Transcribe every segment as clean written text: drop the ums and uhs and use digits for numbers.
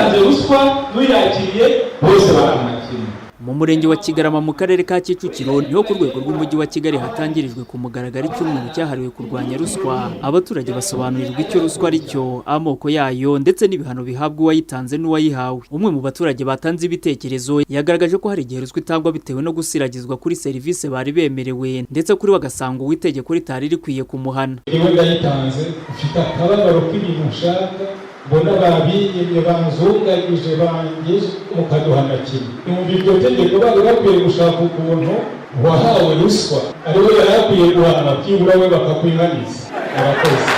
utanze ruswa n'uyakiriye bose barahanakira. Mu murenge wa Kigarama mu karere ka Kicukiro niho ku rwego rw'umujyi wa Kigali hatangirijwe ku mugaragaro icyumweru cyahariwe kurwanya ruswa. Abaturage basobanurirwa icyo ruswa ari cyo, amoko yayo ndetse n'ibihano bihabwa uwayitanze n'uwayihawe. Umwe mu baturage batanze ibitekerezo yagaragaje ko hari igihe ruswa itangwa bitewe no gusiragizwa kuri serivisi bari bemerewe, ndetse kuri bagasanga uwitegeko ritari rikwiye kumuhana. Niwe ndayitanze ufite akababaro k'ibintu nshaka bona babinyemye banzungagije bangije mukaduhana kimwe. Numva iryo tegeko bari bakwiye gushaka ukuntu wahawe ruswa ariwe yarakwiye guhana byibura we bakakwinganiza. Abakozi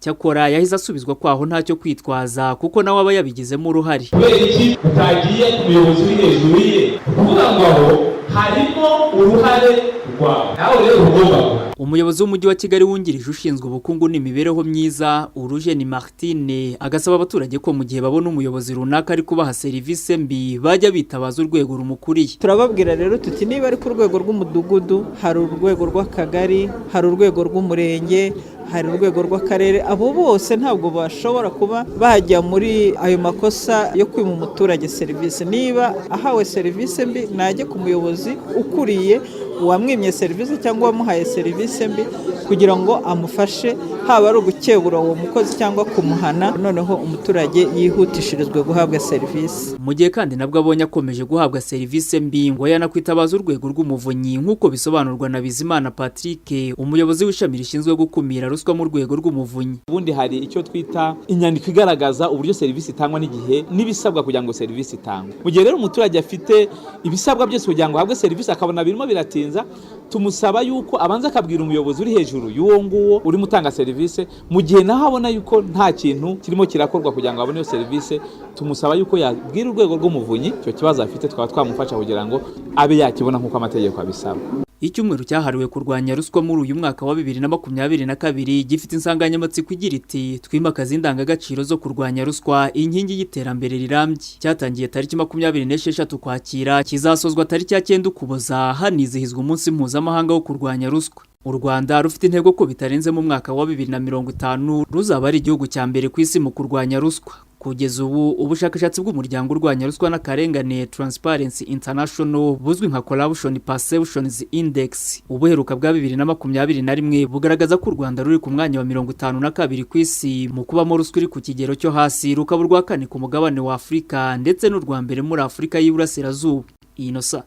cyakora yahise asubizwa kwaho ntacyo kwitwaza kuko nawe aba yabigizemo uruhare. Kubera iki utagiye ku muyobozi uri hejuru ye kuvuga ngo aho harimo uruhare rwawe, nawe rero ugomba. Umuyobozi w'umujyi wa Kigali wungirije ushinzwe ubukungu n'imibereho myiza Urugeni Martine agasaba abaturage ko mu gihe babona umuyobozi runaka ari kubaha serivisi mbi bajya bitabaza urwego rumukuriye. Turababwira rero tuti niba ari ku rwego rw'umudugudu, hari urwego rw'akagari, hari urwego rw'umurenge, hari urwego rw'akarere, abo bose ntabwo bashobora kuba bajya muri ayo makosa yo kwima umuturage serivisi. Niba ahawe serivisi mbi najye ku muyobozi ukuriye uwamwimye serivisi cyangwa wamuhaye serivisi mbi kugira ngo amufashe, haba ari ugukebura uwo mukozi cyangwa kumuhana, noneho umuturage yihutishirizwe guhabwa serivisi. Mu gihe kandi nabwo abonye akomeje guhabwa serivisi mbi ngo yanakwitabaza urwego rw'umuvunyi nk'uko bisobanurwa na Bizimana Patrick, umuyobozi w'ishami rishinzwe gukumira ruswa mu rwego rw'umuvunyi. Ubundi hari icyo twita inyandiko igaragaza uburyo serivisi itangwa n'igihe n'ibisabwa kugira ngo serivisi itangwe. Mu gihe rero umuturage afite ibisabwa byose kugira ngo ahabwe serivisi akabona birimo biratinza, tumusaba yuko abanza akabwira umuyobozi uri hejuru y'uwo nguwo urimo utanga serivisi. Mu gihe naho abona yuko nta kintu kirimo kirakorwa kugira ngo abone iyo serivisi, tumusaba yuko yabwira urwego rw'umuvunyi icyo kibazo afite, twaba twamufasha kugira ngo abe yakibona nk'uko amategeko abisaba. Icyumweru cyahariwe kurwanya ruswa muri uyu mwaka wa 2022 gifite insanganyamatsiko igira iti twimakaza indangagaciro zo kurwanya ruswa, inkingi y'iterambere rirambye. Cyatangiye tariki 26 Ukwakira, kizasozwa tariki ya 9 Ukuboza, hanizihizwa umunsi mpuzamahanga wo kurwanya ruswa. U Rwanda rufite intego ko bitarenze mu mwaka wa 2050 ruzaba ari igihugu cya mbere ku isi mu kurwanya ruswa. Kugeza ubu ubushakashatsi bw'umuryango urwanya ruswa n'akarengane Transparency International buzwi nka Corruption Perceptions Index ubuheruka bwa 2021 bugaragaza ko u Rwanda ruri ku mwanya wa 52 ku isi mu kubamo ruswa iri ku kigero cyo hasi, rukaba urwa kane ku mugabane wa Afurika ndetse n'urwa mbere muri Afurika y'Iburasirazuba. Inosa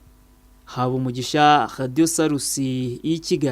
Habumugisha, Radio Salusi, i Kigali.